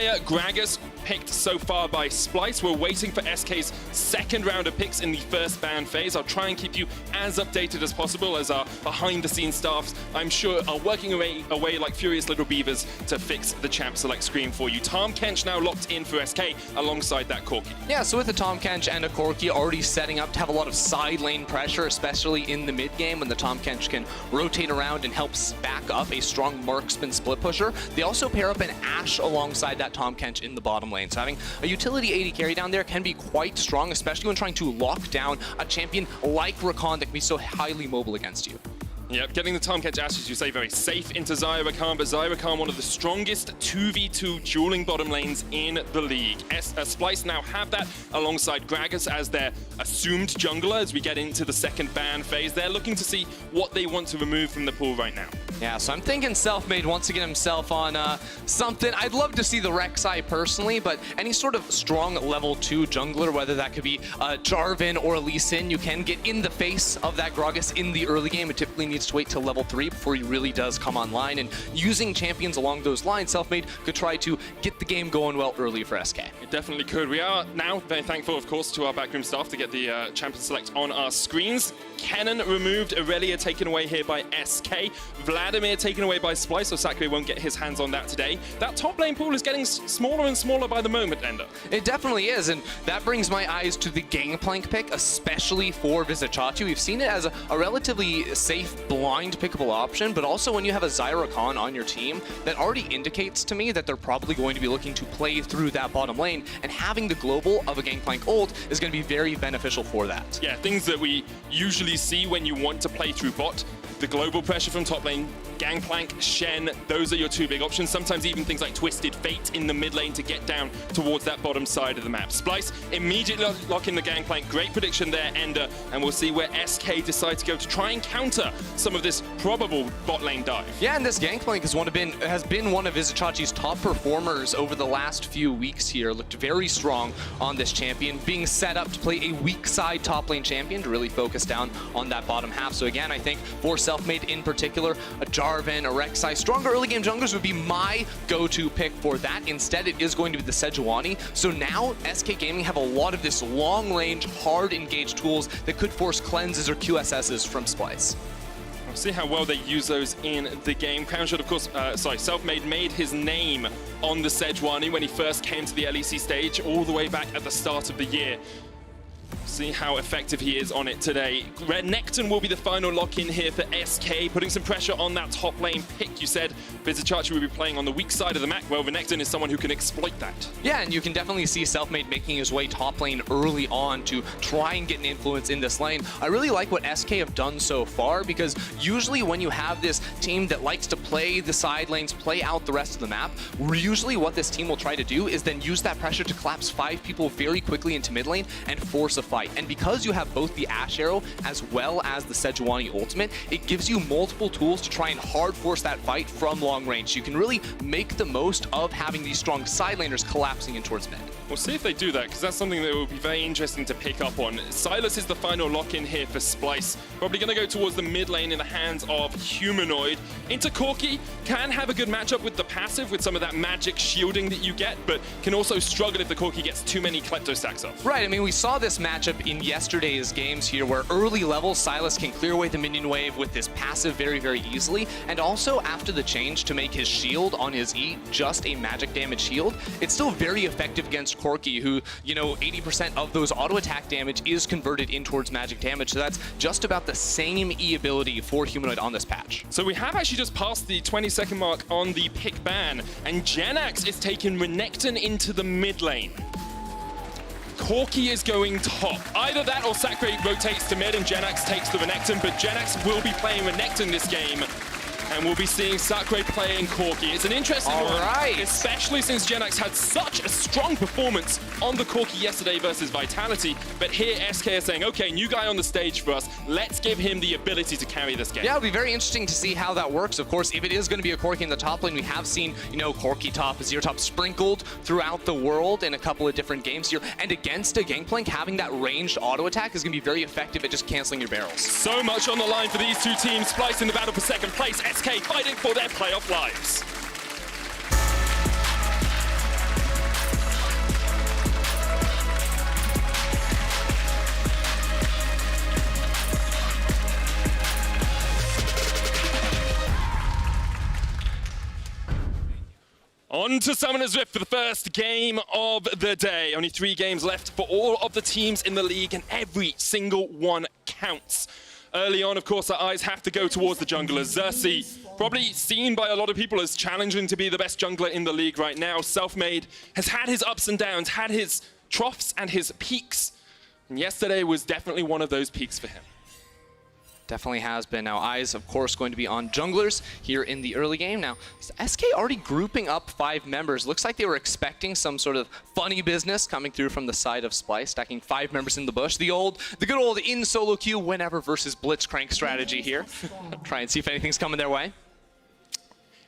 Xayah, Gragas picked so far by Splyce. We're waiting for SK's second round of picks in the first ban phase. I'll try and keep you as updated as possible as our behind-the-scenes staffs, I'm sure, are working away like furious little beavers to fix the champ select screen for you. Tahm Kench now locked in for SK alongside that Corki. Yeah, so with the Tahm Kench and a Corki already setting up to have a lot of side lane pressure, especially in the mid game when the Tahm Kench can rotate around and help back up a strong marksman split pusher. They also pair up an AShe alongside that Tahm Kench in the bottom lane. So having a utility AD carry down there can be quite strong, especially when trying to lock down a champion like Rakan that can be so highly mobile against you. Yep, getting the Tahm Kench AShe, as you say, very safe into Xayah Rakan, but Xayah Rakan, one of the strongest 2v2 dueling bottom lanes in the league. Splyce now have that alongside Gragas as their assumed jungler as we get into the second ban phase. They're looking to see what they want to remove from the pool right now. Yeah, so I'm thinking Selfmade wants to get himself on something. I'd love to see the Xerxe personally, but any sort of strong level 2 jungler, whether that could be Jarvan or Lee Sin, you can get in the face of that Gragas in the early game. It typically needs to wait till level 3 before he really does come online, and using champions along those lines, Selfmade could try to get the game going well early for SK. It definitely could. We are now very thankful, of course, to our backroom staff to get the champion select on our screens. Kennen removed, Aurelia taken away here by SK, Vladimir taken away by Splyce, so Sacre won't get his hands on that today. That top lane pool is getting smaller and smaller by the moment, Ender. It definitely is, and that brings my eyes to the Gangplank pick, especially for Vizicsacsi. We've seen it as a relatively safe, blind pickable option, but also when you have a Xayah Rakan on your team, that already indicates to me that they're probably going to be looking to play through that bottom lane, and having the global of a Gangplank ult is going to be very beneficial for that. Yeah, things that we usually see when you want to play through bot. The global pressure from top lane, Gangplank, Shen, those are your two big options. Sometimes even things like Twisted Fate in the mid lane to get down towards that bottom side of the map. Splyce immediately locking the Gangplank. Great prediction there, Ender. And we'll see where SK decide to go to try and counter some of this probable bot lane dive. Yeah, and this Gangplank has been one of Vizicsacsi's top performers over the last few weeks here. Looked very strong on this champion, being set up to play a weak side top lane champion to really focus down on that bottom half. So again, I think for Selfmade in particular, a Jarvan, a Xerxe, stronger early game junglers would be my go-to pick for that. Instead, it is going to be the Sejuani. So now SK Gaming have a lot of this long range, hard engaged tools that could force cleanses or QSSs from Splyce. We'll see how well they use those in the game. Crownshot, of course, Selfmade made his name on the Sejuani when he first came to the LEC stage all the way back at the start of the year. See how effective he is on it today. Renekton will be the final lock-in here for SK, putting some pressure on that top lane pick. You said Vizicsacsi will be playing on the weak side of the map. Well, Renekton is someone who can exploit that. Yeah, and you can definitely see Selfmade making his way top lane early on to try and get an influence in this lane. I really like what SK have done so far, because usually when you have this team that likes to play the side lanes, play out the rest of the map, usually what this team will try to do is then use that pressure to collapse 5 people very quickly into mid lane and force a fight. And because you have both the AShe arrow as well as the Sejuani ultimate, it gives you multiple tools to try and hard force that fight from long range. You can really make the most of having these strong side laners collapsing in towards mid. We'll see if they do that, because that's something that will be very interesting to pick up on. Sylas is the final lock-in here for Splyce. Probably going to go towards the mid lane in the hands of Humanoid. Into Corki, can have a good matchup with the passive, with some of that magic shielding that you get, but can also struggle if the Corki gets too many Klepto stacks up. Right, I mean, we saw this matchup in yesterday's games here, where early level, Sylas can clear away the minion wave with this passive very, very easily, and also after the change to make his shield on his E just a magic damage shield, it's still very effective against Corki, who, you know, 80% of those auto attack damage is converted in towards magic damage, so that's just about the same E ability for Humanoid on this patch. So we have actually just passed the 20-second mark on the pick ban, and Jenax is taking Renekton into the mid lane. Corki is going top. Either that or Sacre rotates to mid and Jenax takes the Renekton, but Jenax will be playing Renekton this game. And we'll be seeing Sacre playing Corki. It's an interesting one, especially since Jenax had such a strong performance on the Corki yesterday versus Vitality. But here SK is saying, okay, new guy on the stage for us. Let's give him the ability to carry this game. Yeah, it'll be very interesting to see how that works. Of course, if it is going to be a Corki in the top lane, we have seen, you know, Corki top, Azir top sprinkled throughout the world in a couple of different games here. And against a Gangplank, having that ranged auto attack is going to be very effective at just canceling your barrels. So much on the line for these two teams. Splyce in the battle for second place. SK fighting for their playoff lives. On to Summoner's Rift for the first game of the day. Only 3 games left for all of the teams in the league, and every single one counts. Early on, of course, our eyes have to go towards the junglers. Xerxe, probably seen by a lot of people as challenging to be the best jungler in the league right now. Selfmade has had his ups and downs, had his troughs and his peaks. And yesterday was definitely one of those peaks for him. Definitely has been. Now, eyes, of course, going to be on junglers here in the early game. Now, SK already grouping up 5 members. Looks like they were expecting some sort of funny business coming through from the side of Splyce, stacking 5 members in the bush. The good old in solo queue whenever versus Blitzcrank strategy here. Try and see if anything's coming their way.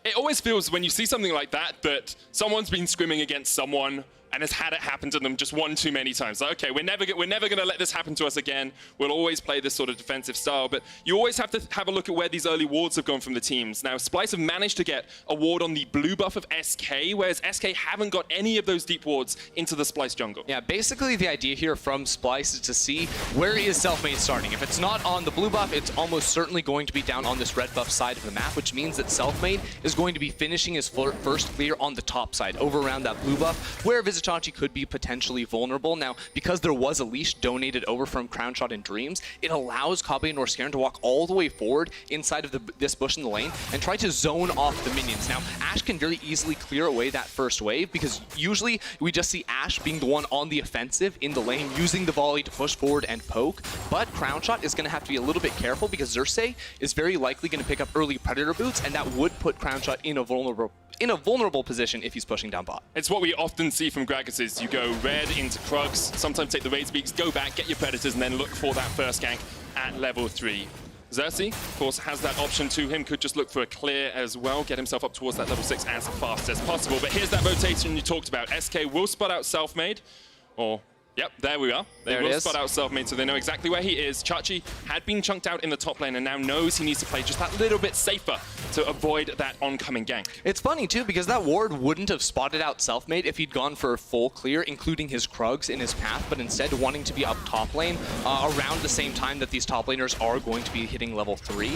It always feels when you see something like that someone's been scrimming against someone and has had it happen to them just one too many times. Like, okay, we're never going to let this happen to us again. We'll always play this sort of defensive style, but you always have to have a look at where these early wards have gone from the teams. Now, Splyce have managed to get a ward on the blue buff of SK, whereas SK haven't got any of those deep wards into the Splyce jungle. Yeah, basically the idea here from Splyce is to see where is Selfmade starting. If it's not on the blue buff, it's almost certainly going to be down on this red buff side of the map, which means that Selfmade is going to be finishing his first clear on the top side, over around that blue buff, where Vizicsacsi could be potentially vulnerable. Now, because there was a leash donated over from Crownshot and Dreams, it allows Kobbe and Norskeren to walk all the way forward inside of this bush in the lane and try to zone off the minions. Now, AShe can very easily clear away that first wave because usually we just see AShe being the one on the offensive in the lane, using the volley to push forward and poke. But Crownshot is going to have to be a little bit careful because Xerxe is very likely going to pick up early Predator boots, and that would put Crownshot in a vulnerable position if he's pushing down bot. It's what we often see from Gragas is you go red into Krugs, sometimes take the raid speaks, go back, get your Predators, and then look for that first gank at level 3. Xerxe, of course, has that option to him, could just look for a clear as well, get himself up towards that level 6 as fast as possible. But here's that rotation you talked about. SK will spot out Selfmade, or... Yep, there we are. They will spot out Selfmade, so they know exactly where he is. Chachi had been chunked out in the top lane and now knows he needs to play just that little bit safer to avoid that oncoming gank. It's funny, too, because that ward wouldn't have spotted out Selfmade if he'd gone for a full clear, including his Krugs in his path, but instead wanting to be up top lane around the same time that these top laners are going to be hitting level 3.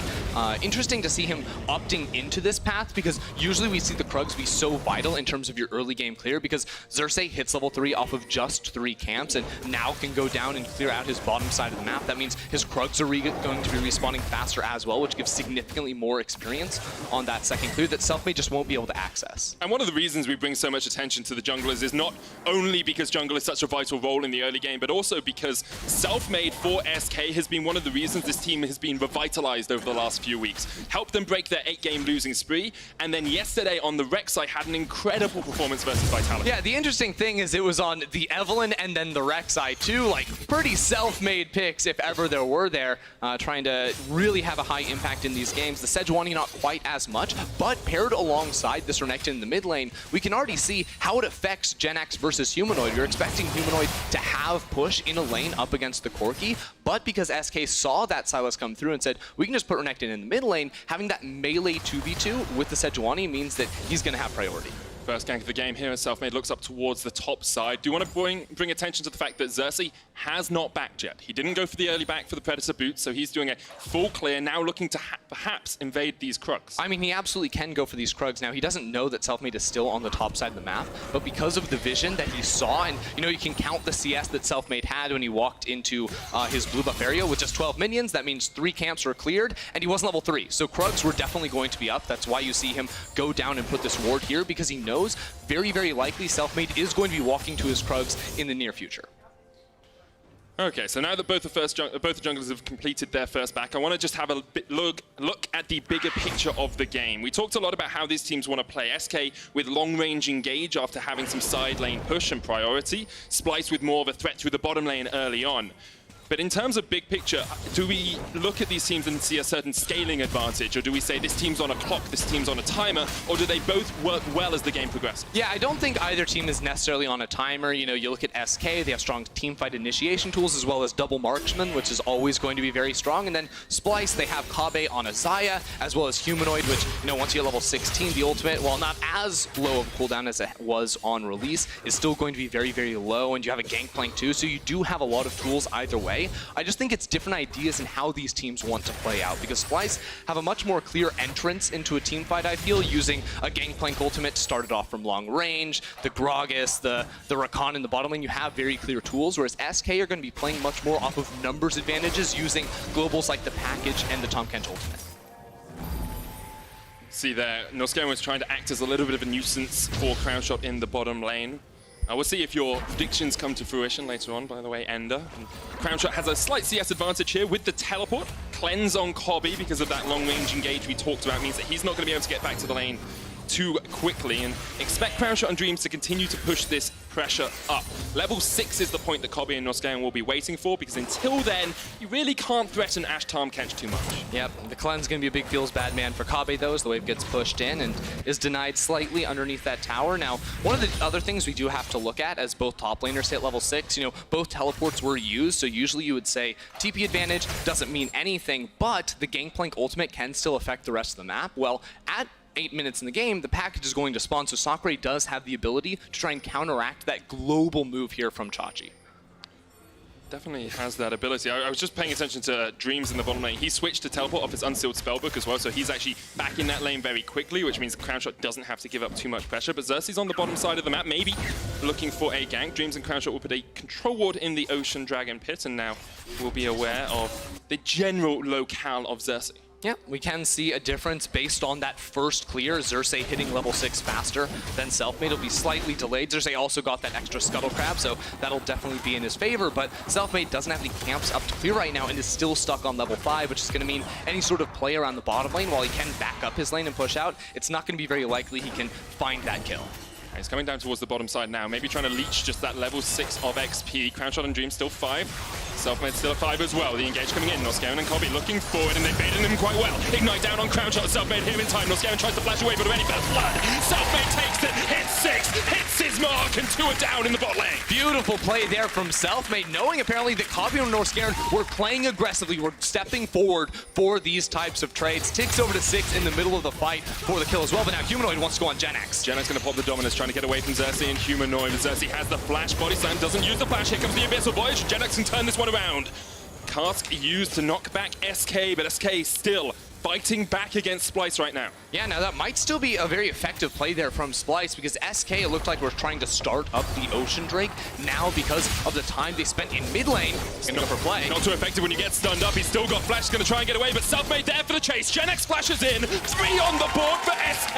Interesting to see him opting into this path, because usually we see the Krugs be so vital in terms of your early game clear, because Xerxe hits level 3 off of just 3 camps, and now can go down and clear out his bottom side of the map. That means his Krugs are going to be respawning faster as well, which gives significantly more experience on that second clear that Selfmade just won't be able to access. And one of the reasons we bring so much attention to the junglers is not only because jungle is such a vital role in the early game, but also because Selfmade for SK has been one of the reasons this team has been revitalized over the last few weeks. Helped them break their 8-game losing spree, and then yesterday on the Rex side had an incredible performance versus Vitality. Yeah, the interesting thing is it was on the Evelynn and then the Rex side too, like pretty self-made picks if ever there were there, trying to really have a high impact in these games. The Sejuani not quite as much, but paired alongside this Renekton in the mid lane, we can already see how it affects Jenax versus Humanoid. You're expecting Humanoid to have push in a lane up against the Corki, but because SK saw that Sylas come through and said, we can just put Renekton in the mid lane, having that melee 2v2 with the Sejuani means that he's going to have priority. First gank of the game here, and Selfmade looks up towards the top side. Do you want to bring attention to the fact that Xerxe has not backed yet? He didn't go for the early back for the Predator boots, so he's doing a full clear, now looking to perhaps invade these Krugs. I mean, he absolutely can go for these Krugs. Now, he doesn't know that Selfmade is still on the top side of the map, but because of the vision that he saw, and you know, you can count the CS that Selfmade had when he walked into his blue buff area with just 12 minions. That means 3 camps were cleared, and he wasn't level 3. So Krugs were definitely going to be up. That's why you see him go down and put this ward here, because he knows very, very likely Selfmade is going to be walking to his Krugs in the near future. Okay, so now that both the junglers have completed their first back, I want to just have a look at the bigger picture of the game. We talked a lot about how these teams want to play. SK with long-range engage after having some side lane push and priority. Splyce with more of a threat through the bottom lane early on. But in terms of big picture, do we look at these teams and see a certain scaling advantage? Or do we say this team's on a clock, this team's on a timer? Or do they both work well as the game progresses? Yeah, I don't think either team is necessarily on a timer. You know, you look at SK, they have strong teamfight initiation tools as well as double marksman, which is always going to be very strong. And then Splyce, they have Kobbe on a Xayah, as well as Humanoid, which, you know, once you get level 16, the ultimate, while not as low of a cooldown as it was on release, is still going to be very, very low. And you have a Gangplank too, so you do have a lot of tools either way. way. I just think it's different ideas in how these teams want to play out, because Splyce have a much more clear entrance into a team fight, I feel, using a Gangplank ultimate to start it off from long range, the Gragas, the Rakan in the bottom lane. You have very clear tools, whereas SK are going to be playing much more off of numbers advantages using globals like the package and the Tahm Kench ultimate. See there, Norskeren was trying to act as a little bit of a nuisance for Crownshot in the bottom lane. We'll see if your predictions come to fruition later on, by the way, Ender. And Crownshot has a slight CS advantage here with the teleport. Cleanse on Kobbe because of that long-range engage we talked about means that he's not going to be able to get back to the lane too quickly, and expect Crownshot and Dreams to continue to push this pressure up. Level 6 is the point that Kobbe and Norskeren will be waiting for, because until then, you really can't threaten Tahm Kench too much. Yep, the cleanse is going to be a big feels bad man for Kobbe, though, as the wave gets pushed in and is denied slightly underneath that tower. Now, one of the other things we do have to look at as both top laners hit level 6, you know, both teleports were used, so usually you would say TP advantage doesn't mean anything, but the Gangplank ultimate can still affect the rest of the map. Well, at 8 minutes in the game, the package is going to spawn, so Sacre does have the ability to try and counteract that global move here from Chachi. Definitely has that ability. I was just paying attention to Dreams in the bottom lane. He switched to teleport off his unsealed spellbook as well, so he's actually back in that lane very quickly, which means Crownshot doesn't have to give up too much pressure. But Xerxe's on the bottom side of the map, maybe looking for a gank. Dreams and Crownshot will put a control ward in the Ocean Dragon Pit, and now we'll be aware of the general locale of Xerxe. Yeah, we can see a difference based on that first clear. Xerxe hitting level 6 faster than Selfmade. Will be slightly delayed. Xerxe also got that extra Scuttle Crab, so that'll definitely be in his favor, but Selfmade doesn't have any camps up to clear right now and is still stuck on level 5, which is going to mean any sort of play around the bottom lane, while he can back up his lane and push out, it's not going to be very likely he can find that kill. He's coming down towards the bottom side now, maybe trying to leech just that level 6 of XP. Crownshot and Dream still 5. Selfmade still at 5 as well. The engage coming in. Norskeren and Kobbe looking forward, and they've baited him quite well. Ignite down on Crownshot. Selfmade here in time. Norskeren tries to flash away, but already first blood. Selfmade takes it, hits 6, hits his mark, and 2 are down in the bot lane. Beautiful play there from Selfmade, knowing apparently that Kobbe and Norskeren were playing aggressively, were stepping forward for these types of trades. Ticks over to 6 in the middle of the fight for the kill as well, but now Humanoid wants to go on Jenax. Jenax going to pop the dominance, trying to get away from Xerxe and Humanoid. Xerxe has the flash. Body slam doesn't use the flash. Here comes the Abyssal Voyage. Jenax can turn this one around. Cask used to knock back SK, but SK still fighting back against Splyce right now. Yeah, now that might still be a very effective play there from Splyce, because SK, it looked like we're trying to start up the Ocean Drake. Now, because of the time they spent in mid lane, he's going to go for play. Not too effective when you get stunned up. He's still got flash. He's going to try and get away, but Selfmade there for the chase. Jenax flashes in. 3 on the board for SK.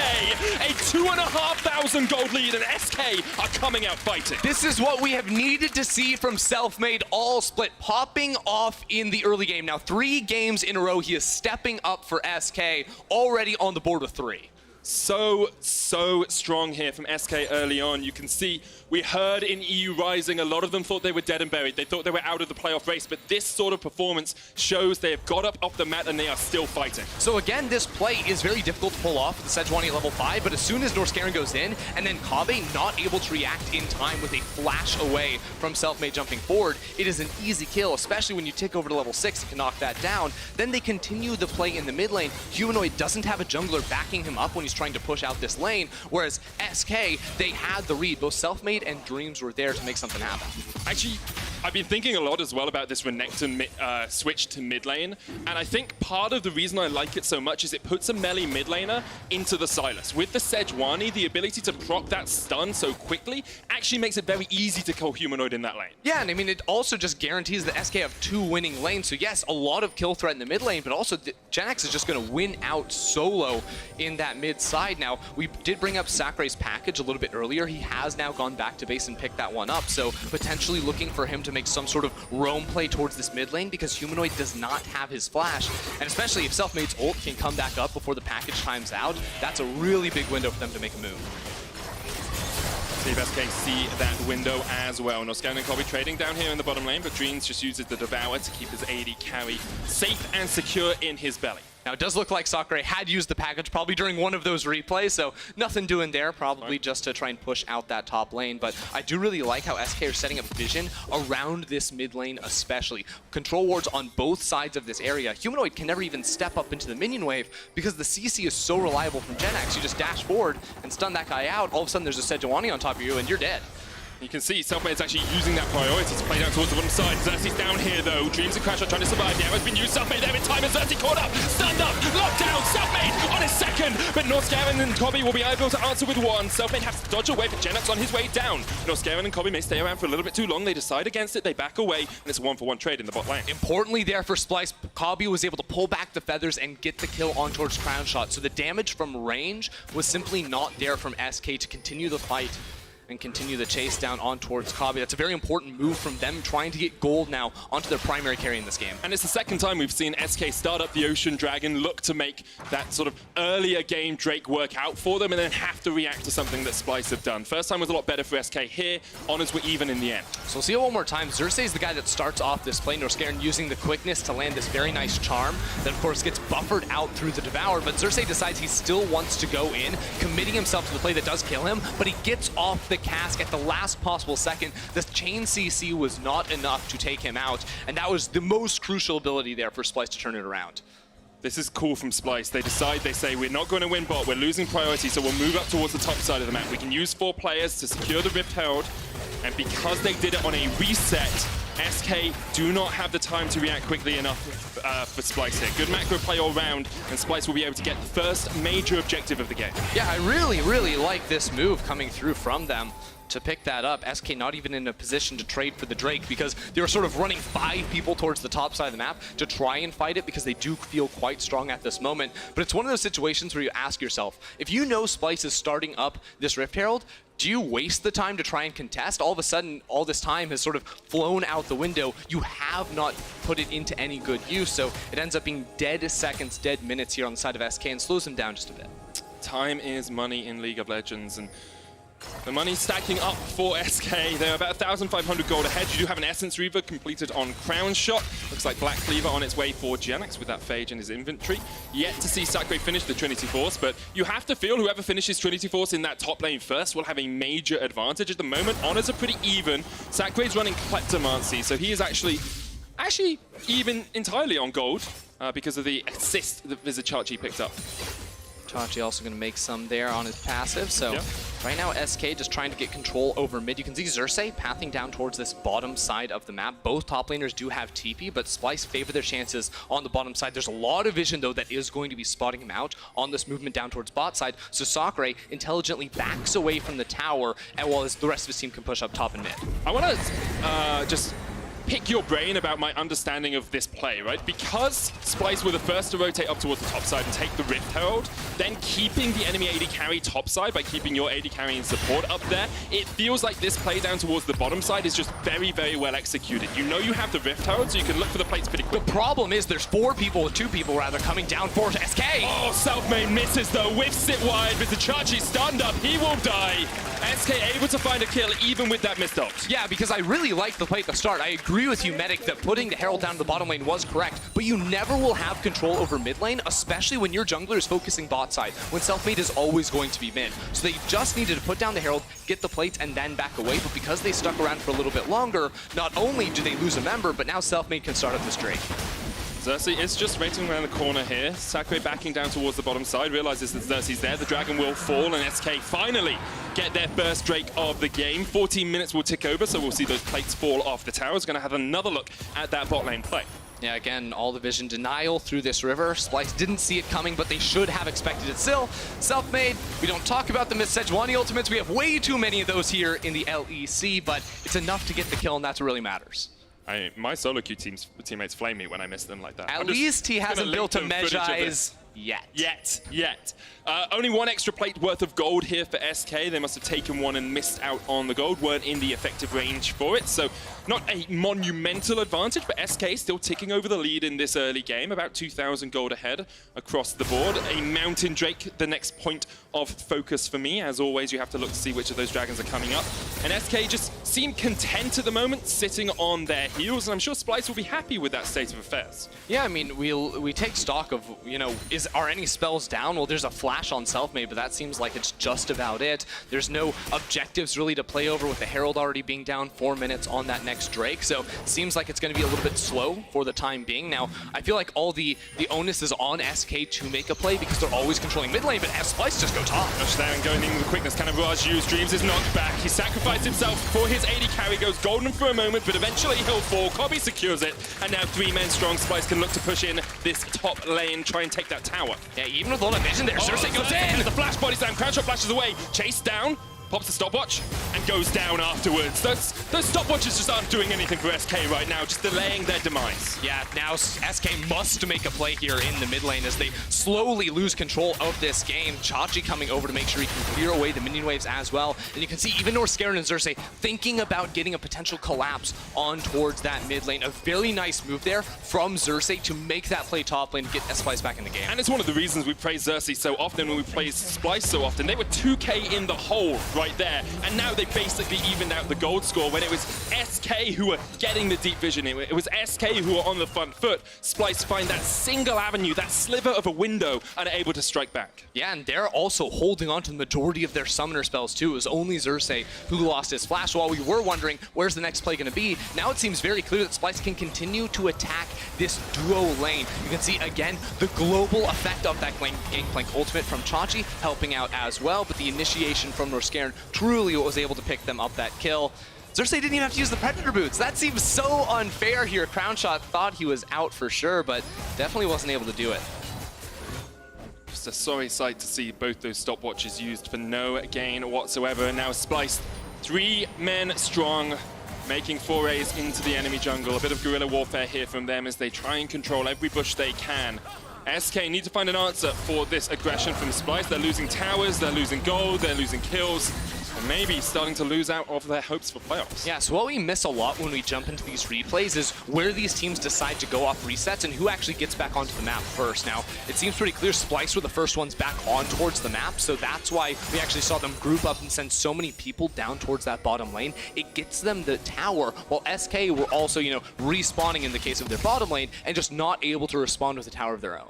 A 2,500 gold lead, and SK are coming out fighting. This is what we have needed to see from Selfmade all split, popping off in the early game. Now, 3 games in a row, he is stepping up for SK, already on the board with 3. So strong here from SK early on. You can see, we heard in EU Rising, a lot of them thought they were dead and buried. They thought they were out of the playoff race, but this sort of performance shows they have got up off the mat and they are still fighting. So again, this play is very difficult to pull off with the Sejuani at level 5, but as soon as Norskeren goes in, and then Kobbe not able to react in time with a flash away from Selfmade jumping forward, it is an easy kill, especially when you tick over to level 6 and can knock that down. Then they continue the play in the mid lane. Humanoid doesn't have a jungler backing him up when he's trying to push out this lane, whereas SK, they had the read. Both Selfmade and Dreams were there to make something happen. Actually, I've been thinking a lot as well about this Renekton switch to mid lane, and I think part of the reason I like it so much is it puts a melee mid laner into the Sylas. With the Sejuani, the ability to proc that stun so quickly actually makes it very easy to kill Humanoid in that lane. Yeah, and I mean, it also just guarantees that SK have 2 winning lanes, so yes, a lot of kill threat in the mid lane, but also Jenax is just going to win out solo in that mid side. Now, we did bring up Sacre's package a little bit earlier. He has now gone back to base and picked that one up, so potentially looking for him to make some sort of roam play towards this mid lane, because Humanoid does not have his flash, and especially if Selfmade's ult can come back up before the package times out, that's a really big window for them to make a move. See if SK see that window as well. Norskeren and Kobbe trading down here in the bottom lane, but Dreams just uses the Devour to keep his AD carry safe and secure in his belly. Now, it does look like Sacre had used the package probably during one of those replays, so nothing doing there, probably just to try and push out that top lane. But I do really like how SK are setting up vision around this mid lane especially. Control wards on both sides of this area. Humanoid can never even step up into the minion wave because the CC is so reliable from Jenax. You just dash forward and stun that guy out. All of a sudden, there's a Sejuani on top of you, and you're dead. You can see Selfmade's actually using that priority to play down towards the bottom side. Xerxe's down here though. Dreams of Crownshot trying to survive. The arrow's been used. Selfmade there in time, and Xerxe caught up, stunned up, locked down. Selfmade on his second, but Norskeren and Kobbe will be able to answer with one. Selfmade has to dodge away, but Jenax on his way down. Norskeren and Kobbe may stay around for a little bit too long. They decide against it, they back away, and it's a 1-for-1 trade in the bot lane. Importantly there for Splyce, Kobbe was able to pull back the feathers and get the kill on towards Crownshot. So the damage from range was simply not there from SK to continue the fight and continue the chase down on towards Kobbe. That's a very important move from them, trying to get gold now onto their primary carry in this game. And it's the second time we've seen SK start up the Ocean Dragon, look to make that sort of earlier game Drake work out for them, and then have to react to something that Splyce have done. First time was a lot better for SK here. Honors were even in the end. So we'll see it one more time. Xerxe is the guy that starts off this play. Norskeren using the quickness to land this very nice charm that, of course, gets buffered out through the Devour, but Xerxe decides he still wants to go in, committing himself to the play that does kill him, but he gets off the cask at the last possible second. The chain CC was not enough to take him out, and that was the most crucial ability there for Splyce to turn it around. This is cool from Splyce. They decide, they say, we're not going to win bot, we're losing priority, so we'll move up towards the top side of the map. We can use 4 players to secure the Rift Herald, and because they did it on a reset, SK do not have the time to react quickly enough for Splyce here. Good macro play all round, and Splyce will be able to get the first major objective of the game. Yeah, I really like this move coming through from them to pick that up. SK not even in a position to trade for the Drake because they were sort of running 5 people towards the top side of the map to try and fight it because they do feel quite strong at this moment. But it's one of those situations where you ask yourself, if you know Splyce is starting up this Rift Herald, do you waste the time to try and contest? All of a sudden, all this time has sort of flown out the window. You have not put it into any good use, so it ends up being dead seconds, dead minutes here on the side of SK and slows them down just a bit. Time is money in League of Legends, and the money's stacking up for SK. They're about 1,500 gold ahead. You do have an Essence Reaver completed on Crownshot. Looks like Black Cleaver on its way for Jenax with that Phage in his inventory. Yet to see Sacre finish the Trinity Force, but you have to feel whoever finishes Trinity Force in that top lane first will have a major advantage. At the moment, honors are pretty even. Sacre's running Kleptomancy, so he is actually even entirely on gold because of the assist that Vizicsacsi picked up. Chachi also going to make some there on his passive, so right now SK just trying to get control over mid. You can see Xerxe pathing down towards this bottom side of the map. Both top laners do have TP, but Splyce favor their chances on the bottom side. There's a lot of vision, though, that is going to be spotting him out on this movement down towards bot side, so Sacre intelligently backs away from the tower, and while the rest of his team can push up top and mid. I want to just pick your brain about my understanding of this play, right? Because Splyce were the first to rotate up towards the top side and take the Rift Herald, then keeping the enemy AD carry top side by keeping your AD carry and support up there, it feels like this play down towards the bottom side is just very, very well executed. You know you have the Rift Herald, so you can look for the plates pretty quick. The problem is there's 2 people rather coming down for SK. Oh, Selfmade misses though, whiffs it wide, Vizicsacsi stunned up, he will die. SK able to find a kill even with that missed ult. Yeah, because I really liked the play at the start. I agree with you, Medic, that putting the Herald down to the bottom lane was correct, but you never will have control over mid lane, especially when your jungler is focusing bot side, when Selfmade is always going to be mid. So they just needed to put down the Herald, get the plates, and then back away, but because they stuck around for a little bit longer, not only do they lose a member, but now Selfmade can start up this Drake. Xerxe is just waiting around the corner here. Sacre backing down towards the bottom side, realizes that Xerxe's there. The dragon will fall, and SK finally get their first Drake of the game. 14 minutes will tick over, so we'll see those plates fall off the tower. It's going to have another look at that bot lane play. Yeah, again, all the vision denial through this river. Splyce didn't see it coming, but they should have expected it still. Selfmade, we don't talk about the Sejuani ultimates. We have way too many of those here in the LEC, but it's enough to get the kill, and that's what really matters. My solo queue teammates flame me when I miss them like that. At least he hasn't built a Mejai's yet. Only 1 extra plate worth of gold here for SK. They must have taken one and missed out on the gold, weren't in the effective range for it. So not a monumental advantage, but SK still ticking over the lead in this early game. About 2,000 gold ahead across the board. A Mountain Drake, the next point of focus for me. As always, you have to look to see which of those dragons are coming up. And SK just seem content at the moment, sitting on their heels, and I'm sure Splyce will be happy with that state of affairs. Yeah, I mean, we take stock of, you know, is are any spells down? Well, there's a flash on Selfmade, but that seems like it's just about it. There's no objectives really to play over with the Herald already being down 4 minutes on that next Drake. So it seems like it's going to be a little bit slow for the time being. Now, I feel like all the onus is on SK to make a play because they're always controlling mid lane, but Splyce just go top. There and going in with quickness, kind of Raj used. Dreams is knocked back. He sacrificed himself for his AD carry, goes golden for a moment, but eventually he'll fall. Kobbe secures it, and now 3 men strong. Splyce can look to push in this top lane, try and take that tower. Yeah, even with a lot of vision there, Xerxe goes in! The flash body slam, Crownshot flashes away, chase down, pops the stopwatch, and goes down afterwards. Those stopwatches just aren't doing anything for SK right now, just delaying their demise. Yeah, now SK must make a play here in the mid lane as they slowly lose control of this game. Chachi coming over to make sure he can clear away the minion waves as well. And you can see even Norskeren and Xerxe thinking about getting a potential collapse on towards that mid lane. A very nice move there from Xerxe to make that play top lane to get Splyce back in the game. And it's one of the reasons we praise Xerxe so often when we praise Splyce so often. They were 2K in the hole right there, and now they basically evened out the gold score when it was SK who were getting the deep vision. It was SK who were on the front foot. Splyce find that single avenue, that sliver of a window, and are able to strike back. Yeah, and they're also holding on to the majority of their summoner spells too. It was only Xerxe who lost his flash. While we were wondering where's the next play going to be, now it seems very clear that Splyce can continue to attack this duo lane. You can see again the global effect of that Gangplank ultimate from Chachi helping out as well, but the initiation from Norskeren truly was able to pick them up that kill. Xerxe didn't even have to use the Predator boots. That seems so unfair here. Crownshot thought he was out for sure, but definitely wasn't able to do it. Just a sorry sight to see both those stopwatches used for no gain whatsoever. And now Splyce, 3 men strong, making forays into the enemy jungle. A bit of guerrilla warfare here from them as they try and control every bush they can. SK need to find an answer for this aggression from Splyce. They're losing towers, they're losing gold, they're losing kills, and maybe starting to lose out of their hopes for playoffs. Yeah, so what we miss a lot when we jump into these replays is where these teams decide to go off resets and who actually gets back onto the map first. Now, it seems pretty clear Splyce were the first ones back on towards the map, so that's why we actually saw them group up and send so many people down towards that bottom lane. It gets them the tower, while SK were also, you know, respawning in the case of their bottom lane and just not able to respond with a tower of their own.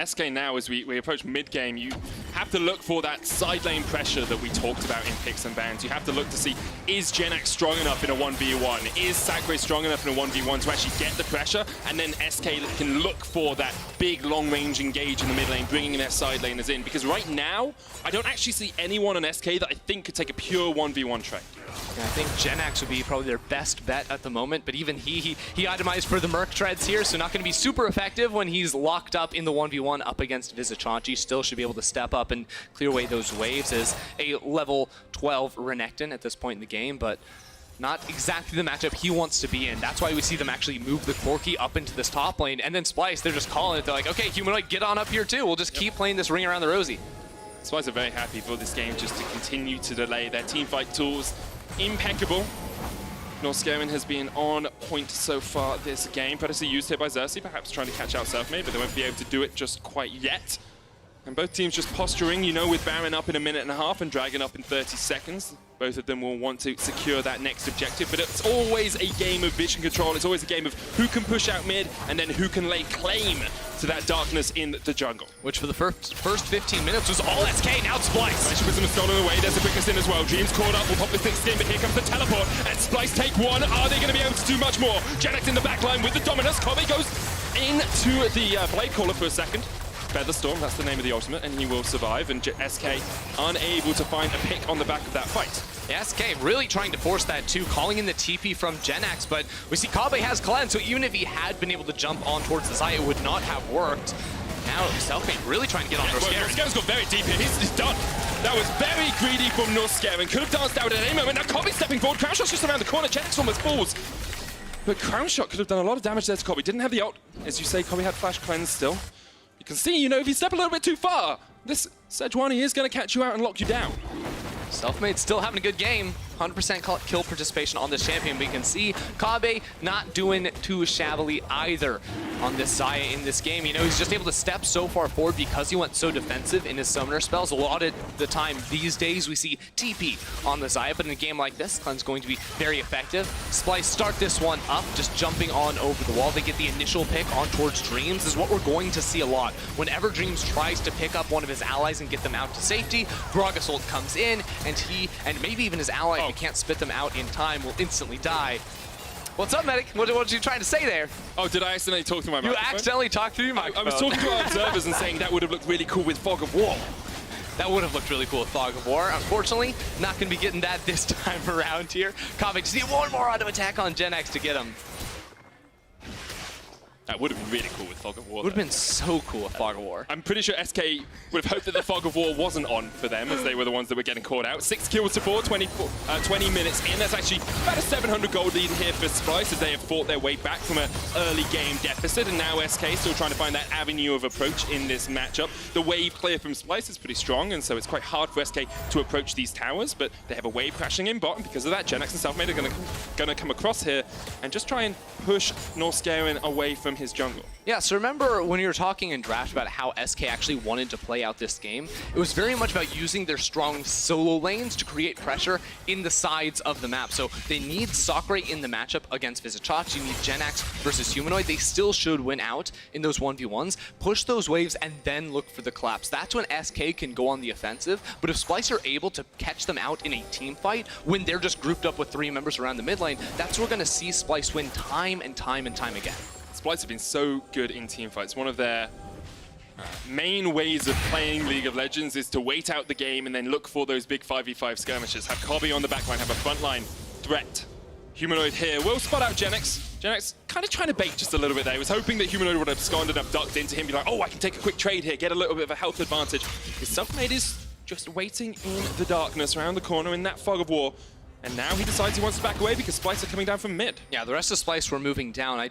SK now, as we approach mid-game, you have to look for that side lane pressure that we talked about in picks and bans. You have to look to see, is Jenax strong enough in a 1v1? Is Sacre strong enough in a 1v1 to actually get the pressure? And then SK can look for that big long-range engage in the mid lane, bringing their side laners in. Because right now, I don't actually see anyone on SK that I think could take a pure 1v1 trade. Yeah, I think Jenax would be probably their best bet at the moment, but even he itemized for the Merc treads here, so not going to be super effective when he's locked up in the 1v1 up against Vizicsacsi. Still should be able to step up and clear away those waves as a level 12 Renekton at this point in the game, but not exactly the matchup he wants to be in. That's why we see them actually move the Corki up into this top lane, and then Splyce, they're just calling it. They're like, okay, Humanoid, get on up here too. We'll just keep playing this ring around the rosy. Splyce are very happy for this game just to continue to delay their teamfight tools. Impeccable. Norskeren has been on point so far this game. Predator used here by Xerxe, perhaps trying to catch out Selfmade, but they won't be able to do it just quite yet. And both teams just posturing, you know, with Baron up in a minute and a half and Dragon up in 30 seconds. Both of them will want to secure that next objective, but it's always a game of vision control. It's always a game of who can push out mid and then who can lay claim to that darkness in the jungle. Which for the first 15 minutes was all SK, now it's Splyce. Splyce has stolen away, there's a quickness in as well. Dreams caught up, will pop the thick skin, but here comes the teleport, and Splyce take one. Are they going to be able to do much more? Jenax in the backline with the dominance. Kobbe goes into the Blade Caller for a second. Featherstorm, that's the name of the ultimate, and he will survive, and SK unable to find a pick on the back of that fight. Yeah, SK really trying to force that too, calling in the TP from Jenax, but we see Kobbe has cleanse, so even if he had been able to jump on towards the Xayah, it would not have worked. Now Selfmade really trying to get on Norskeren. Norskeren's got very deep here, he's done. That was very greedy from Norskeren, could have danced out at any moment. Now Kobbe stepping forward, Crownshot's just around the corner, Jenax almost falls. But Crownshot could have done a lot of damage there to Kobbe, didn't have the ult. As you say, Kobbe had flash cleanse still. You can see, you know, if you step a little bit too far, this Sejuani is going to catch you out and lock you down. Selfmade still having a good game. 100% kill participation on this champion. But you can see Kobbe not doing too shabbily either on this Xayah in this game. You know, he's just able to step so far forward because he went so defensive in his summoner spells. A lot of the time these days we see TP on the Xayah, but in a game like this, Clean's going to be very effective. Splyce start this one up, just jumping on over the wall. They get the initial pick on towards Dreams. This is what we're going to see a lot. Whenever Dreams tries to pick up one of his allies and get them out to safety, Gragas ult comes in, and he, and maybe even his ally, if he can't spit them out in time, will instantly die. What's up, Medic? What are you trying to say there? Oh, did I accidentally talk to my microphone? You accidentally talked through your microphone. I was talking to our observers and saying that would have looked really cool with Fog of War. That would have looked really cool with Fog of War. Unfortunately, not going to be getting that this time around here. Kobbe just need one more auto attack on Jenax to get him. That would have been really cool with Fog of War. Would have been so cool with Fog of War. I'm pretty sure SK would have hoped that the Fog of War wasn't on for them, as they were the ones that were getting caught out. 6 kills to 4, 20 minutes in. That's actually about a 700 gold lead here for Splyce, as they have fought their way back from an early game deficit, and now SK still trying to find that avenue of approach in this matchup. The wave clear from Splyce is pretty strong, and so it's quite hard for SK to approach these towers, but they have a wave crashing in bot, and because of that, Jenax and Selfmade are going to come across here and just try and push Norskeren away from his jungle. Yeah, so remember when you were talking in draft about how SK actually wanted to play out this game, it was very much about using their strong solo lanes to create pressure in the sides of the map. So they need Sacre in the matchup against Vizicsacsi. You need Jenax versus Humanoid. They still should win out in those 1v1s. Push those waves and then look for the collapse. That's when SK can go on the offensive. But if Splyce are able to catch them out in a team fight, when they're just grouped up with 3 members around the mid lane, that's where we're going to see Splyce win time and time and time again. Splyce have been so good in teamfights. One of their main ways of playing League of Legends is to wait out the game and then look for those big 5v5 skirmishes. Have Kobbe on the backline, have a frontline threat. Humanoid here will spot out Jenax. Jenax kind of trying to bait just a little bit there. He was hoping that Humanoid would have absconded and ducked into him, be like, oh, I can take a quick trade here, get a little bit of a health advantage. His Selfmade is just waiting in the darkness around the corner in that Fog of War. And now he decides he wants to back away because Splyce are coming down from mid. Yeah, the rest of Splyce were moving down. I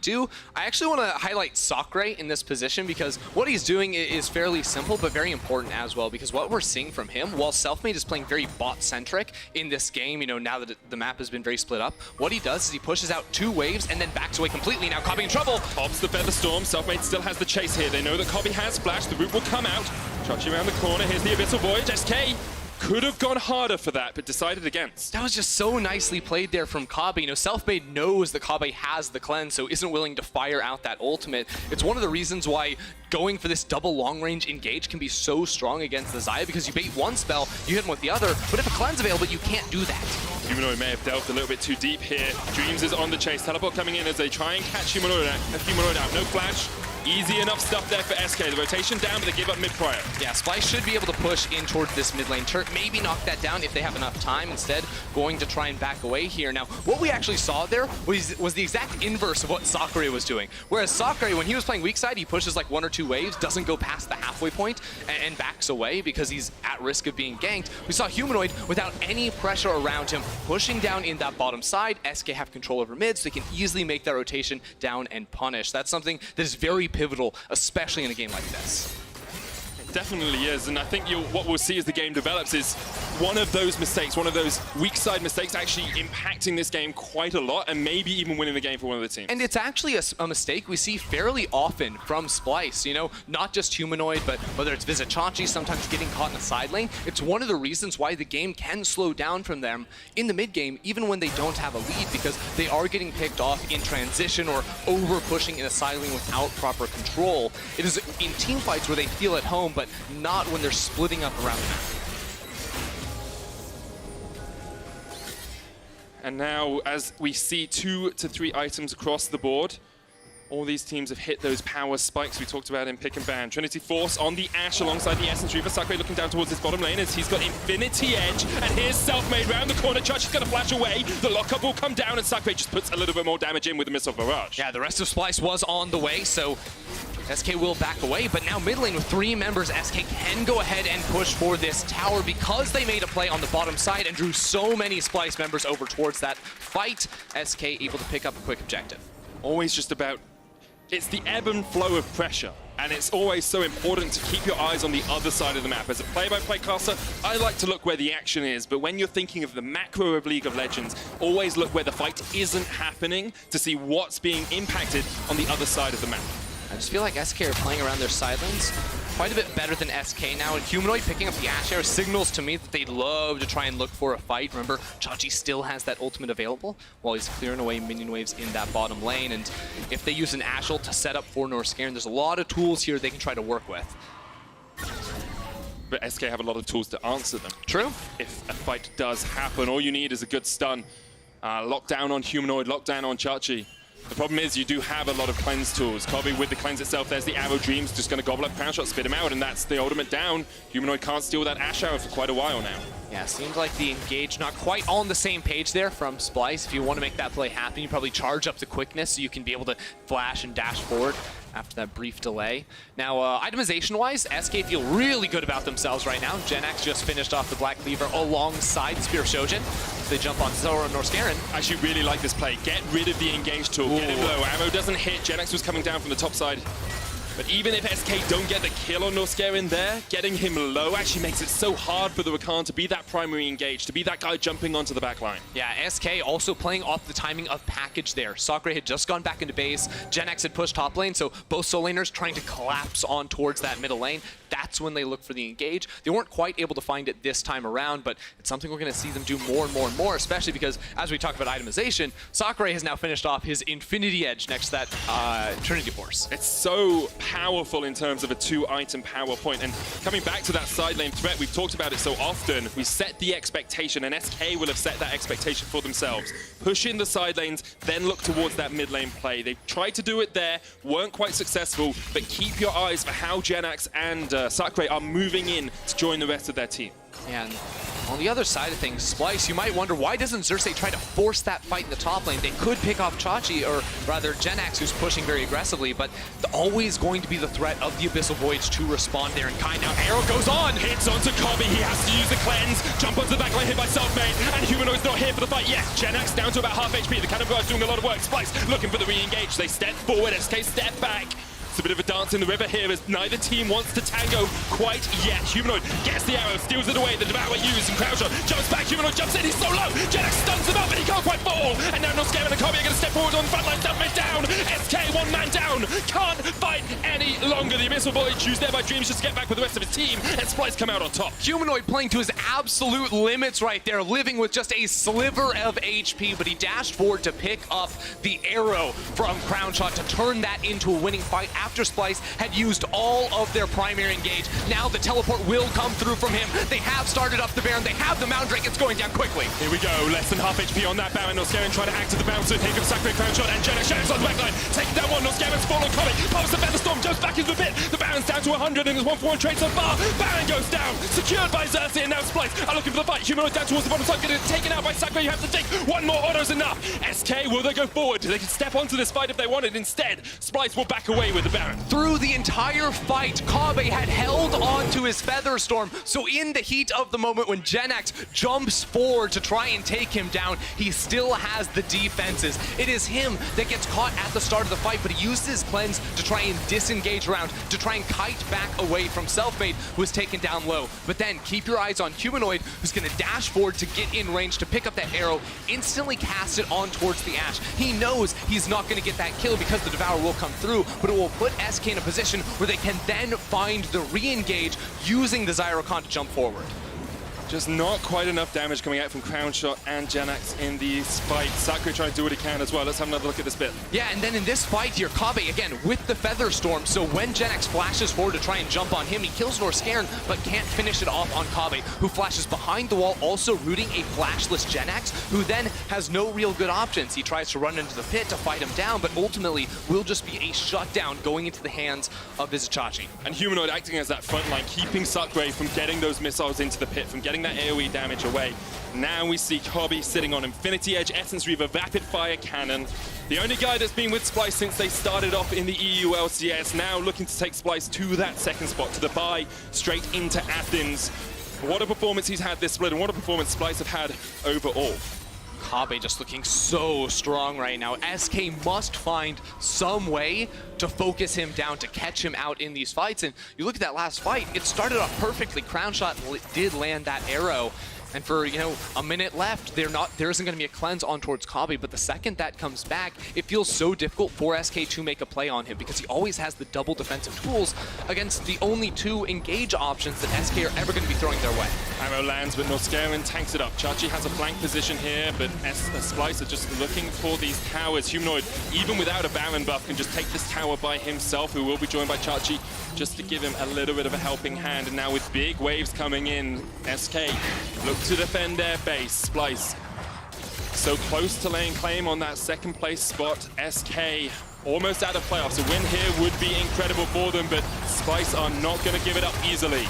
actually want to highlight Sacre in this position because what he's doing is fairly simple but very important as well, because what we're seeing from him, while Selfmade is playing very bot-centric in this game, you know, now that the map has been very split up, what he does is he pushes out 2 waves and then backs away completely. Now Kobbe in trouble. Pops the Feather Storm. Selfmade still has the chase here. They know that Kobbe has flash. The root will come out. Chachi around the corner. Here's the Abyssal Voyage. SK could have gone harder for that, but decided against. That was just so nicely played there from Kobbe. You know, Selfmade knows that Kobbe has the cleanse, so isn't willing to fire out that ultimate. It's one of the reasons why going for this double long-range engage can be so strong against the Xayah, because you bait one spell, you hit him with the other, but if a cleanse available, you can't do that. Humanoid may have delved a little bit too deep here. Dreams is on the chase. Teleport coming in as they try and catch Humanoid out. No flash. Easy enough stuff there for SK. The rotation down, but they give up mid prior. Yeah, Splyce should be able to push in towards this mid lane turret. Maybe knock that down if they have enough time. Instead, going to try and back away here. Now, what we actually saw there was the exact inverse of what Sacre was doing. Whereas Sacre, when he was playing weak side, he pushes like 1 or 2 waves, doesn't go past the halfway point, and backs away because he's at risk of being ganked. We saw Humanoid, without any pressure around him, pushing down in that bottom side. SK have control over mid, so they can easily make that rotation down and punish. That's something that is very pivotal, especially in a game like this. It definitely is, and I think what we'll see as the game develops is one of those mistakes, one of those weak side mistakes actually impacting this game quite a lot, and maybe even winning the game for one of the teams. And it's actually a mistake we see fairly often from Splyce, you know, not just Humanoid, but whether it's Vizicsacsi sometimes getting caught in the side lane. It's one of the reasons why the game can slow down from them in the mid game, even when they don't have a lead, because they are getting picked off in transition or over pushing in a side lane without proper control. It is in team fights where they feel at home, but not when they're splitting up around the map. And now, as we see 2 to 3 items across the board, all these teams have hit those power spikes we talked about in pick and ban. Trinity Force on the Ashe alongside the Essence Reaver. Sacre looking down towards his bottom lane as he's got Infinity Edge. And here's Selfmade round the corner. Chachi's going to flash away. The lockup will come down and Sacre just puts a little bit more damage in with the Missile Barrage. Yeah, the rest of Splyce was on the way, so SK will back away, but now mid lane with 3 members, SK can go ahead and push for this tower because they made a play on the bottom side and drew so many Splyce members over towards that fight. SK able to pick up a quick objective. Always just about, it's the ebb and flow of pressure. And it's always so important to keep your eyes on the other side of the map. As a play-by-play caster, I like to look where the action is, but when you're thinking of the macro of League of Legends, always look where the fight isn't happening to see what's being impacted on the other side of the map. I just feel like SK are playing around their side lanes quite a bit better than SK now, and Humanoid picking up the AShe signals to me that they'd love to try and look for a fight. Remember, Xayah still has that ultimate available while he's clearing away minion waves in that bottom lane, and if they use an AShe ult to set up for Norskeren, there's a lot of tools here they can try to work with. But SK have a lot of tools to answer them. True. If a fight does happen, all you need is a good stun. Lockdown on Humanoid, lockdown on Xayah. The problem is you do have a lot of cleanse tools. Kobbe with the cleanse itself, there's the arrow dreams, just going to gobble up Crownshot, spit him out, and that's the ultimate down. Humanoid can't steal that AShe arrow for quite a while now. Yeah, seems like the engage not quite on the same page there from Splyce. If you want to make that play happen, you probably charge up the quickness so you can be able to flash and dash forward after that brief delay. Now, itemization-wise, SK feel really good about themselves right now. Jenax just finished off the Black Cleaver alongside Spear Shojin. They jump on Zora and Norskeren. I actually really like this play. Get rid of the engage tool, get him low. Arrow doesn't hit. Jenax was coming down from the top side. But even if SK don't get the kill on Norskeren there, getting him low actually makes it so hard for the Rakan to be that primary engage, to be that guy jumping onto the back line. Yeah, SK also playing off the timing of package there. Sacre had just gone back into base, Jenax had pushed top lane, so both soul laners trying to collapse on towards that middle lane. That's when they look for the engage. They weren't quite able to find it this time around, but it's something we're going to see them do more and more and more, especially because, as we talk about itemization, Sacre has now finished off his Infinity Edge next to that Trinity Force. It's so powerful in terms of a 2-item power point. And coming back to that side lane threat, we've talked about it so often. We set the expectation, and SK will have set that expectation for themselves. Push in the side lanes, then look towards that mid lane play. They tried to do it there, weren't quite successful, but keep your eyes for how Jenax and Sacre are moving in to join the rest of their team. And on the other side of things, Splyce, you might wonder, why doesn't Xerxe try to force that fight in the top lane? They could pick off Xayah, or rather Jenax, who's pushing very aggressively, but always going to be the threat of the Abyssal Voids to respond there. And Kai now, arrow goes on, hits onto Kobbe, he has to use the cleanse, jump onto the backline, hit by Selfmade, and Humanoid's not here for the fight yet. Jenax down to about half HP, the cannon barrage doing a lot of work. Splyce looking for the re-engage, they step forward, SK step back. It's a bit of a dance in the river here as neither team wants to tango quite yet. Humanoid gets the arrow, steals it away, the Devour uses, and Crownshot jumps back, Humanoid jumps in, he's so low! Jenax stuns him up, but he can't quite fall! And now Norskeren and Kobbe are going to step forward on the front line, Selfmade down! SK one man down! Can't fight any longer. The Abyssal Void used there by Dreams just to get back with the rest of his team, and Splyce come out on top. Humanoid playing to his absolute limits right there, living with just a sliver of HP, but he dashed forward to pick up the arrow from Crownshot to turn that into a winning fight after Splyce had used all of their primary engage. Now the teleport will come through from him. They have started up the Baron. They have the Mound Drake. It's going down quickly. Here we go. Less than half HP on that Baron. Norskeren trying to act to the bouncer. Think of Sacre, Crownshot, and Jenax. Jenax on the backline. Taking down one. Norskaren's fallen. Kobbe pops the Featherstorm. Jumps back into the pit. The Baron's down to 100 and there's 1-for-1 trade so far. Baron goes down. Secured by Xerxe, and now Splyce are looking for the fight. Humanoid down towards the bottom side. Getting taken out by Sacre. You have to think one more auto's enough. SK, will they go forward? They can step onto this fight if they wanted. Instead, Splyce will back away with the Baron. Through the entire fight, Kobbe had held on to his Featherstorm, so in the heat of the moment when Jenax jumps forward to try and take him down, he still has the defenses. It is him that gets caught at the start of the fight, but he used his cleanse to try and disengage around, to try and kite back away from Selfmade, who was taken down low. But then keep your eyes on Humanoid, who's going to dash forward to get in range to pick up that arrow, instantly cast it on towards the AShe. He knows he's not going to get that kill because the Devour will come through, but it will put SK in a position where they can then find the re-engage using the Rakan to jump forward. Just not quite enough damage coming out from Crownshot and Jenax in these fights. Sacre trying to do what he can as well. Let's have another look at this bit. Yeah, and then in this fight here, Kobbe, again, with the Featherstorm, so when Jenax flashes forward to try and jump on him, he kills Norskeren, but can't finish it off on Kobbe, who flashes behind the wall, also rooting a flashless Jenax, who then has no real good options. He tries to run into the pit to fight him down, but ultimately will just be a shutdown going into the hands of Vizicsacsi. And Humanoid acting as that front line, keeping Sacre from getting those missiles into the pit, from getting that AoE damage away. Now we see Kobbe sitting on Infinity Edge, Essence Reaver, Rapid Fire Cannon. The only guy that's been with Splyce since they started off in the EU LCS, now looking to take Splyce to that second spot, to the bye, straight into Athens. What a performance he's had this split, and what a performance Splyce have had overall. Kobbe just looking so strong right now. SK must find some way to focus him down, to catch him out in these fights. And you look at that last fight, it started off perfectly. Crownshot did land that arrow. And for, you know, a minute left, there isn't going to be a cleanse on towards Kobbe, but the second that comes back, it feels so difficult for SK to make a play on him because he always has the double defensive tools against the only two engage options that SK are ever going to be throwing their way. Arrow lands, but Norskeren tanks it up. Xayah has a flank position here, but Splyce are just looking for these towers. Humanoid, even without a Baron buff, can just take this tower by himself, who will be joined by Xayah, just to give him a little bit of a helping hand. And now with big waves coming in, SK look to defend their base. Splyce so close to laying claim on that second place spot. SK almost out of playoffs. A win here would be incredible for them, but Splyce are not going to give it up easily.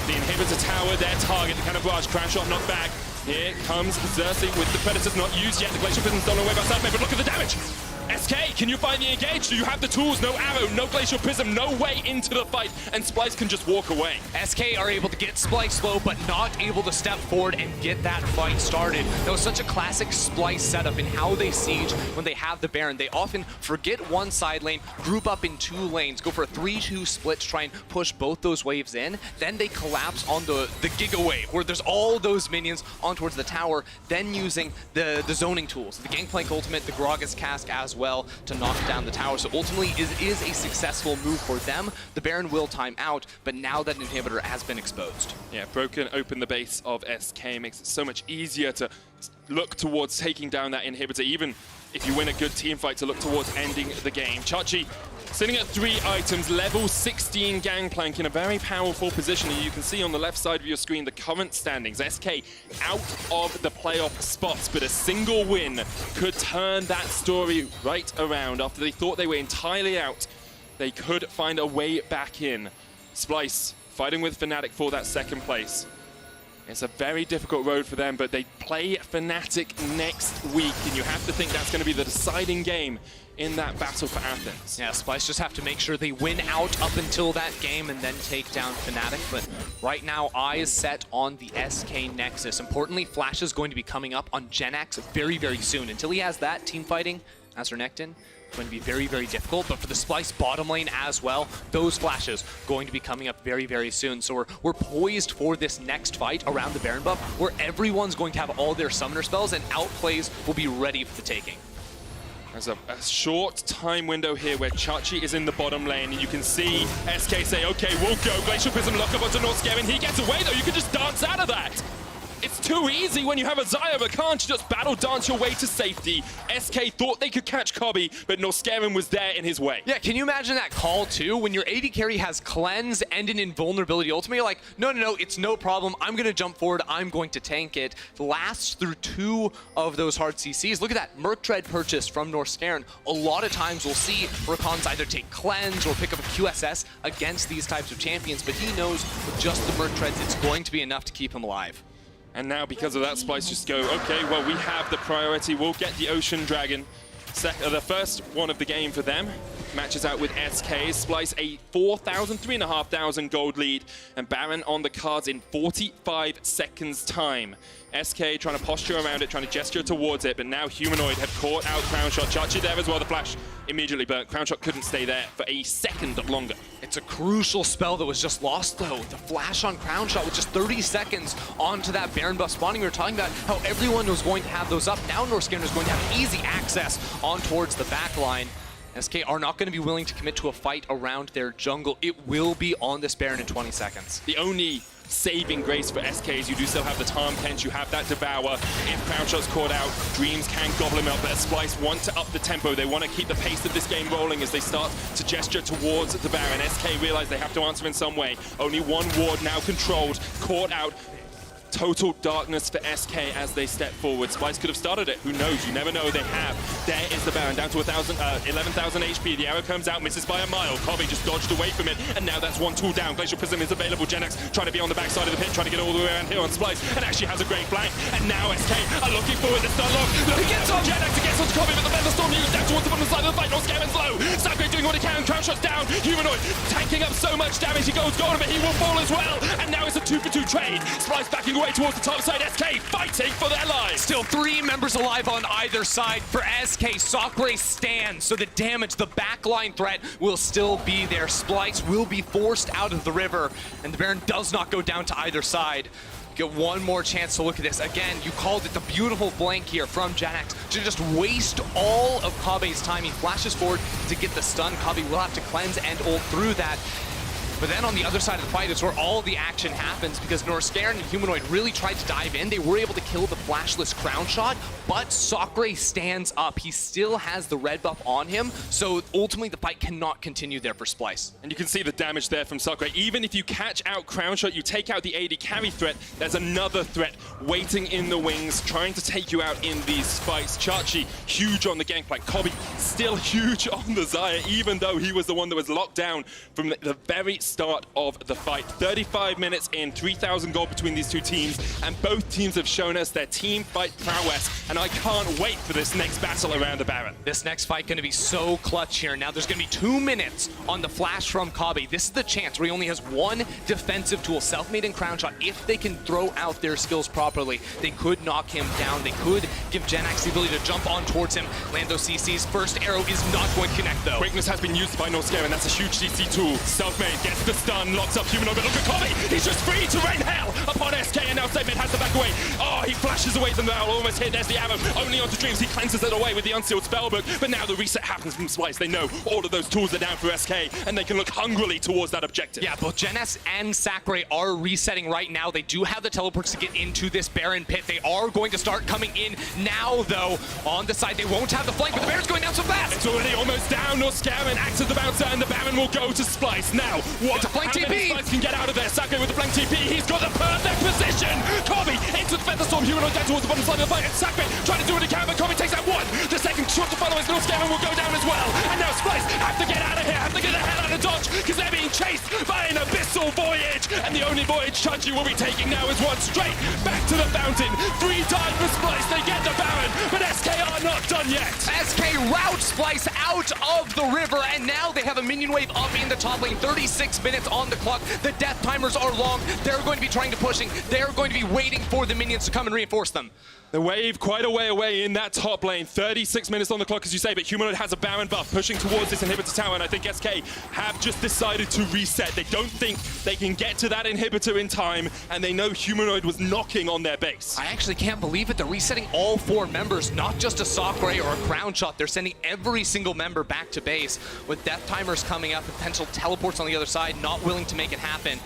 The inhibitor tower, their target, the kind of barrage. Crownshot knocked back. Here comes Xerxe with the Predators not used yet. The Glacial Prism's stolen away by Selfmade, but look at the damage! SK, can you finally engage? Do you have the tools? No arrow, no Glacial Prism, no way into the fight, and Splyce can just walk away. SK are able to get Splyce slow, but not able to step forward and get that fight started. That was such a classic Splyce setup in how they siege when they have the Baron. They often forget one side lane, group up in two lanes, go for a 3-2 split to try and push both those waves in. Then they collapse on the Giga Wave, where there's all those minions on towards the tower, then using the zoning tools, the Gangplank ultimate, the Gragas cask as well, to knock down the tower. So ultimately, it is a successful move for them. The Baron will time out, but now that inhibitor has been exposed. Yeah, broken open the base of SK makes it so much easier to look towards taking down that inhibitor, even if you win a good team fight, to look towards ending the game. Xayah sitting at 3 items, level 16 Gangplank in a very powerful position. And you can see on the left side of your screen the current standings. SK out of the playoff spots, but a single win could turn that story right around. After they thought they were entirely out, they could find a way back in. Splyce fighting with Fnatic for that second place. It's a very difficult road for them, but they play Fnatic next week, and you have to think that's going to be the deciding game in that battle for Athens. Yeah, Splyce just have to make sure they win out up until that game and then take down Fnatic. But right now, eyes set on the SK Nexus. Importantly, Flash is going to be coming up on Jenax very, very soon. Until he has that team fighting as Renekton, going to be very, very difficult. But for the Splyce bottom lane as well, those flashes going to be coming up very, very soon. So we're poised for this next fight around the Baron buff, where everyone's going to have all their summoner spells and outplays will be ready for the taking. There's a short time window here where Xayah is in the bottom lane, and you can see SK say, okay, we'll go. Glacial Prism lock up onto Norskeren. He gets away, though. You can just dance out of that. It's too easy when you have a Xayah, but can't you just battle dance your way to safety? SK thought they could catch Kobbe, but Norskeren was there in his way. Yeah, can you imagine that call too? When your AD carry has cleanse and an invulnerability ultimate, you're like, no, it's no problem. I'm going to jump forward. I'm going to tank it. Lasts through 2 of those hard CCs. Look at that Merc Tread purchase from Norskeren. A lot of times we'll see Rakan's either take cleanse or pick up a QSS against these types of champions, but he knows with just the Merc Treads, it's going to be enough to keep him alive. And now, because of that, Splyce just go, okay, well, we have the priority. We'll get the Ocean Dragon. The first one of the game for them matches out with SK. Splyce a 3,500 gold lead, and Baron on the cards in 45 seconds time. SK trying to posture around it, trying to gesture towards it, but now Humanoid have caught out Crownshot. Xayah there as well, the flash immediately burnt. Crownshot couldn't stay there for a second longer. It's a crucial spell that was just lost, though. The flash on Crownshot with just 30 seconds onto that Baron buff spawning. We were talking about how everyone was going to have those up. Now Norskeren is going to have easy access on towards the back line. SK are not going to be willing to commit to a fight around their jungle. It will be on this Baron in 20 seconds. The only saving grace for SK is you do still have the Tahm Kench, you have that Devour. If Crownshot's caught out, Dreams can gobble him up, but Splyce want to up the tempo. They want to keep the pace of this game rolling as they start to gesture towards the Baron. SK realize they have to answer in some way. Only one ward now controlled, caught out. Total darkness for SK as they step forward. Splyce could have started it. Who knows? You never know. They have. There is the Baron down to 11,000 HP. The arrow comes out, misses by a mile. Kobbe just dodged away from it, and now that's one tool down. Glacial Prism is available. Jenax trying to be on the backside of the pit, trying to get all the way around here on Splyce, and actually has a great flank. And now SK are looking forward. The stun lock. Look, he gets on Jenax. He gets onto Kobbe, but the Featherstorm used down towards the bottom side of the fight. Norskaren's low. Sacre doing what he can. Crownshot's down. Humanoid tanking up so much damage. He goes golden, but he will fall as well. And now it's a 2-for-2 trade. Splyce backing away towards the top side. SK fighting for their lives. Still 3 members alive on either side for SK. Sacre stands, so the damage, the backline threat will still be there. Splyce will be forced out of the river, and the Baron does not go down to either side. Get one more chance to look at this. Again, you called it the beautiful flank here from Jenax to just waste all of Kobbe's time. He flashes forward to get the stun. Kobbe will have to cleanse and ult through that. But then on the other side of the fight is where all the action happens, because Norskeren and Humanoid really tried to dive in. They were able to kill the flashless Crownshot, but Sacre stands up. He still has the red buff on him, so ultimately the fight cannot continue there for Splyce. And you can see the damage there from Sacre. Even if you catch out Crownshot, you take out the AD carry threat, there's another threat waiting in the wings, trying to take you out in these fights. Xerxe, huge on the Gangplank. Kobbe, still huge on the Xayah, even though he was the one that was locked down from the very start of the fight. 35 minutes in, 3,000 gold between these two teams, and both teams have shown us their team fight prowess, and I can't wait for this next battle around the Baron. This next fight going to be so clutch here. Now there's going to be 2 minutes on the flash from Kobbe. This is the chance where he only has one defensive tool, Selfmade and Crownshot. If they can throw out their skills properly, they could knock him down. They could give Jenax the ability to jump on towards him. Lando CC's first arrow is not going to connect though. Quickness has been used by Norskeren, that's a huge CC tool. Selfmade gets the stun, locks up Humanoid, but look at Kobbe! He's just free to rain hell upon SK, and now Selfmade has to back away. Oh, he flashes away from the battle, almost hit, there's the arrow. Only onto Dreams, he cleanses it away with the unsealed spellbook, but now the reset happens from Splyce. They know all of those tools are down for SK, and they can look hungrily towards that objective. Yeah, both Jenax and Sacre are resetting right now. They do have the teleports to get into this Baron pit. They are going to start coming in now, though. On the side, they won't have the flank, but the Baron's going down so fast. It's already almost down. Norskeren acts as the bouncer, and the Baron will go to Splyce. Now, what? It's a flank How TP. many Splyce can get out of there? Sacre with the flank TP. He's got the perfect position. Kobbe into the Featherstorm. Humanoid down towards the bottom side of the fight, and Sacre trying to do what he can, but Kobbe takes out one. The second shot to follow is Norskeren will go down as well. And now Splyce have to get out of here, have to get the hell out of Dodge, because they're being chased by an abyssal voyage. And the only voyage Xerxe will be taking now is one straight back to the fountain. 3 times for Splyce. They get the Baron, but SK are not done yet. SK routes Splyce out of the river, and now they have a minion wave up in the top lane. 36 minutes on the clock. The death timers are long. They're going to be trying to pushing. They're going to be waiting for the minions to come and reinforce them. The wave quite a way away in that top lane. 36 minutes on the clock, as you say, but Humanoid has a Baron buff pushing towards this inhibitor tower, and I think SK have just decided to reset. They don't think they can get to that inhibitor in time, and they know Humanoid was knocking on their base. I actually can't believe it. They're resetting all 4 members, not just a Sacre or a Crownshot. They're sending every single member back to base with death timers coming up, potential teleports on the other side, not willing to make it happen.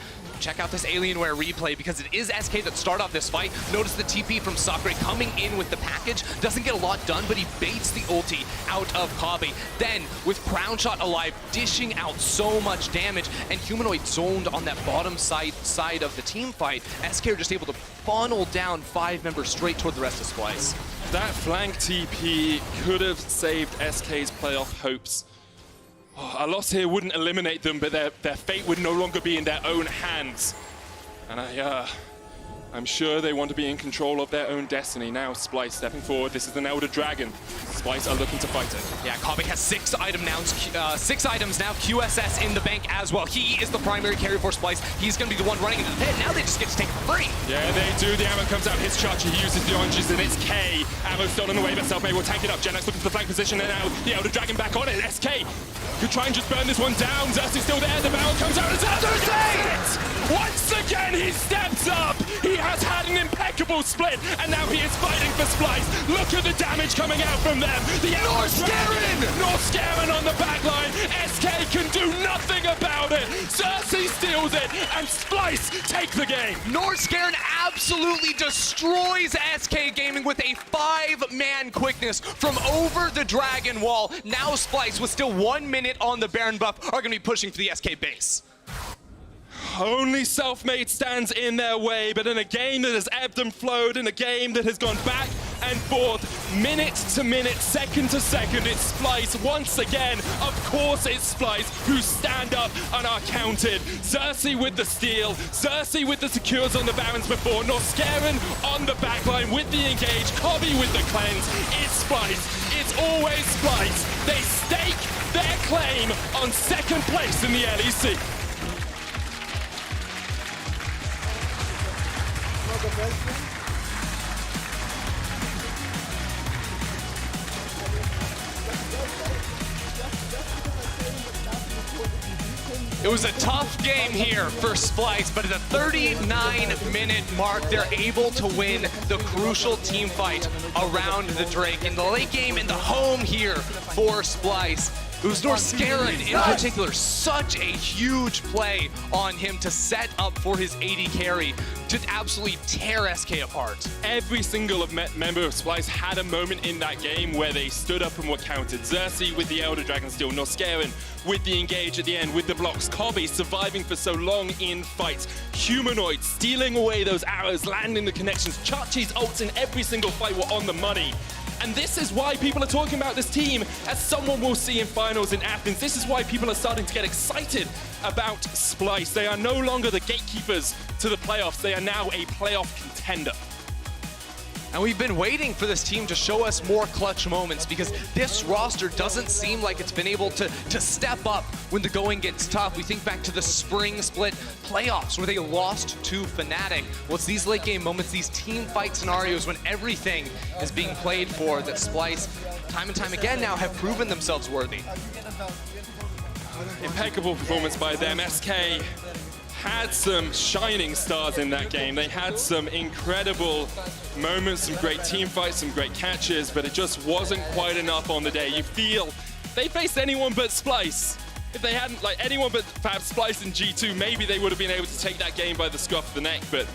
Check out this Alienware replay, because it is SK that start off this fight. Notice the TP from Sacre coming in with the package. Doesn't get a lot done, but he baits the ulti out of Kobbe. Then, with Crownshot alive, dishing out so much damage, and Humanoid zoned on that bottom side of the team fight, SK are just able to funnel down 5 members straight toward the rest of Splyce. That flank TP could have saved SK's playoff hopes. A loss here wouldn't eliminate them, but their fate would no longer be in their own hands. And I'm sure they want to be in control of their own destiny. Now Splyce stepping forward. This is an Elder Dragon. Splyce are looking to fight it. Yeah, Kobbe has 6 items now, QSS in the bank as well. He is the primary carry for Splyce. He's going to be the one running into the pit. Now they just get to take it free. Yeah, they do. The arrow comes out. His Xerxe, he uses the oranges, and it's K. Arrow stolen away, but Selfmade will tank it up. Jenax looking for the flank position, and now the Elder Dragon back on it. SK could try and just burn this one down. Xerxe's still there. The barrel comes out, and Xerxe does it! Once again, he steps up. He has had an impeccable split, and now he is fighting for Splyce. Look at the damage coming out from them. The Norskeren on the back line. SK can do nothing about it. Xerxe steals it, and Splyce take the game. Norskeren absolutely destroys SK Gaming with a 5-man quickness from over the Dragon Wall. Now Splyce, with still 1 minute on the Baron buff, are going to be pushing for the SK base. Only Selfmade stands in their way, but in a game that has ebbed and flowed, in a game that has gone back and forth, minute to minute, second to second, it's Splyce once again. Of course it's Splyce who stand up and are counted. Xerxe with the steal, Xerxe with the secures on the Barons before, Norskeren on the backline with the engage, Kobbe with the cleanse. It's Splyce. it's always Splyce. They stake their claim on second place in the LEC. It was a tough game here for Splyce, but at the 39-minute mark, they're able to win the crucial team fight around the Drake. In the late game, in the home here for Splyce, it was Norskeren in particular. Such a huge play on him to set up for his AD carry to absolutely tear SK apart. Every single member of Splyce had a moment in that game where they stood up and were counted. Xerxe with the Elder Dragon Steel, Norskeren with the engage at the end, with the blocks, Kobbe surviving for so long in fights, Humanoid stealing away those arrows, landing the connections, Chachi's ults in every single fight were on the money. And this is why people are talking about this team, as someone will see in finals in Athens. This is why people are starting to get excited about Splyce. They are no longer the gatekeepers to the playoffs. They are now a playoff contender. And we've been waiting for this team to show us more clutch moments, because this roster doesn't seem like it's been able to step up when the going gets tough. We think back to the spring split playoffs where they lost to Fnatic. Well, it's these late game moments, these team fight scenarios when everything is being played for, that Splyce time and time again now have proven themselves worthy. Impeccable performance by them. SK had some shining stars in that game. They had some incredible moments, some great team fights, some great catches, but it just wasn't quite enough on the day. You feel they faced anyone but Splyce. If they hadn't, like, anyone but perhaps Splyce and G2, maybe they would have been able to take that game by the scruff of the neck, but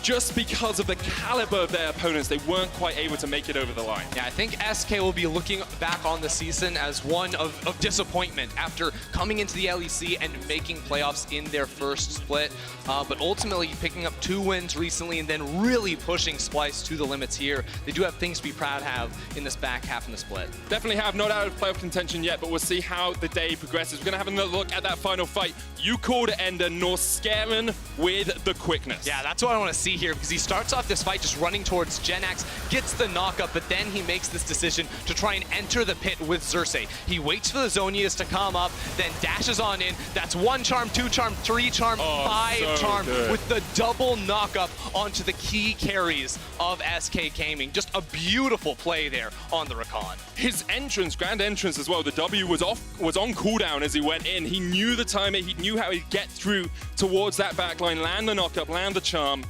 just because of the caliber of their opponents, they weren't quite able to make it over the line. Yeah, I think SK will be looking back on the season as one of disappointment after coming into the LEC and making playoffs in their first split, but ultimately picking up 2 wins recently and then really pushing Splyce to the limits here. They do have things to be proud of in this back half in the split. Definitely have, not out of playoff contention yet, but we'll see how the day progresses. We're gonna have another look at that final fight. You called it, Ender, Norskeren with the quickness. Yeah, that's what I want to see here, because he starts off this fight just running towards Jenax, gets the knockup, but then he makes this decision to try and enter the pit with Xerxe. He waits for the Zhonya's to come up, then dashes on in. That's 1 charm, 2 charm, 3 charm, 5 charm, with the double knockup onto the key carries of SK Gaming. Just a beautiful play there on the Rakan. His entrance, grand entrance as well, the W was on cooldown as he went in. He knew the timing, he knew how he'd get through towards that backline, land the knockup, land the charm.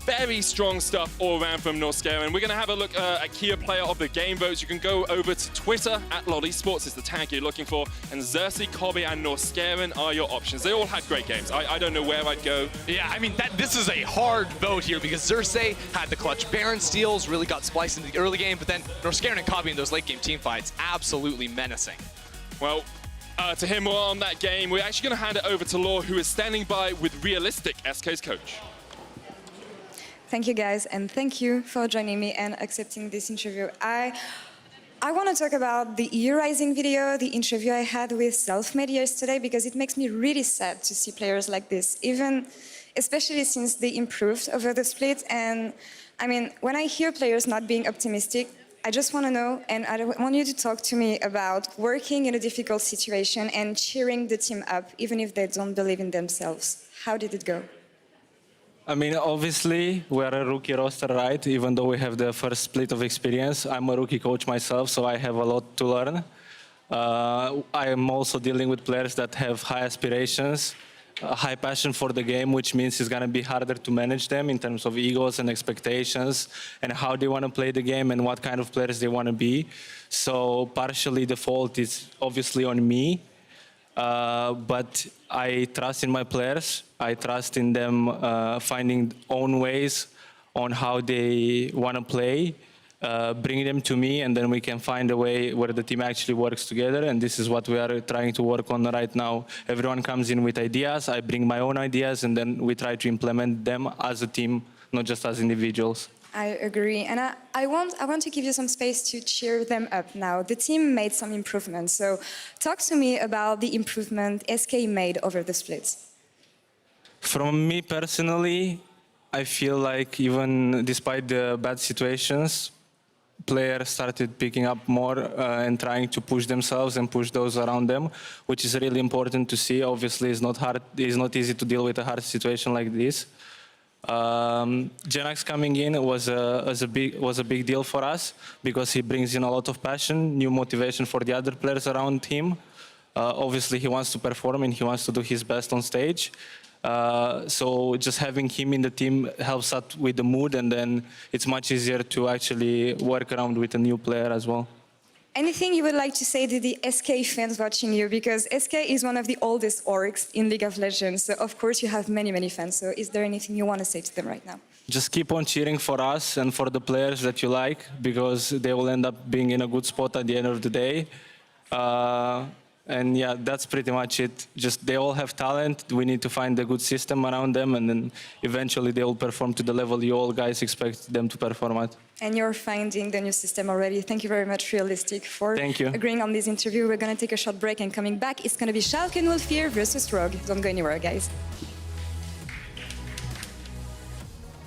Very strong stuff all around from Norskeren. We're going to have a look at Key Player of the Game votes. You can go over to Twitter at lolesports is the tag you're looking for, and Xerxe, Kobbe, and Norskeren are your options. They all had great games. I don't know where I'd go. Yeah, I mean, this is a hard vote here, because Xerxe had the clutch Baron steals, really got Splyce in the early game, but then Norskeren and Kobbe in those late game team fights, absolutely menacing. Well, to hear more on that game, we're actually going to hand it over to Law, who is standing by with Realistic, SK's coach. Thank you, guys, and thank you for joining me and accepting this interview. I want to talk about the EU Rising video, the interview I had with Selfmade yesterday, because it makes me really sad to see players like this, especially since they improved over the split. And I mean, when I hear players not being optimistic, I just want to know, and I want you to talk to me about working in a difficult situation and cheering the team up, even if they don't believe in themselves. How did it go? I mean, obviously, we're a rookie roster, right? Even though we have the first split of experience. I'm a rookie coach myself, so I have a lot to learn. I am also dealing with players that have high aspirations, a high passion for the game, which means it's going to be harder to manage them in terms of egos and expectations and how they want to play the game and what kind of players they want to be. So partially the fault is obviously on me. But I trust in my players. I trust in them finding own ways on how they want to play, bring them to me, and then we can find a way where the team actually works together. And this is what we are trying to work on right now. Everyone comes in with ideas. I bring my own ideas, and then we try to implement them as a team, not just as individuals. I agree, and I want to give you some space to cheer them up now. The team made some improvements, so talk to me about the improvement SK made over the splits. From me personally, I feel like even despite the bad situations, players started picking up more and trying to push themselves and push those around them, which is really important to see. Obviously, it's not hard. It's not easy to deal with a hard situation like this. Jenax coming in was a big deal for us because he brings in a lot of passion, new motivation for the other players around him. Obviously, he wants to perform and he wants to do his best on stage. So just having him in the team helps out with the mood, and then it's much easier to actually work around with a new player as well. Anything you would like to say to the SK fans watching you? Because SK is one of the oldest orgs in League of Legends, so of course you have many, many fans. So is there anything you want to say to them right now? Just keep on cheering for us and for the players that you like, because they will end up being in a good spot at the end of the day. And yeah, that's pretty much it. Just they all have talent. We need to find a good system around them, and then eventually they will perform to the level you all guys expect them to perform at. And you're finding the new system already. Thank you very much, Realistic, for agreeing on this interview. We're going to take a short break, and coming back, it's going to be Schalke 04 versus Rogue. Don't go anywhere, guys.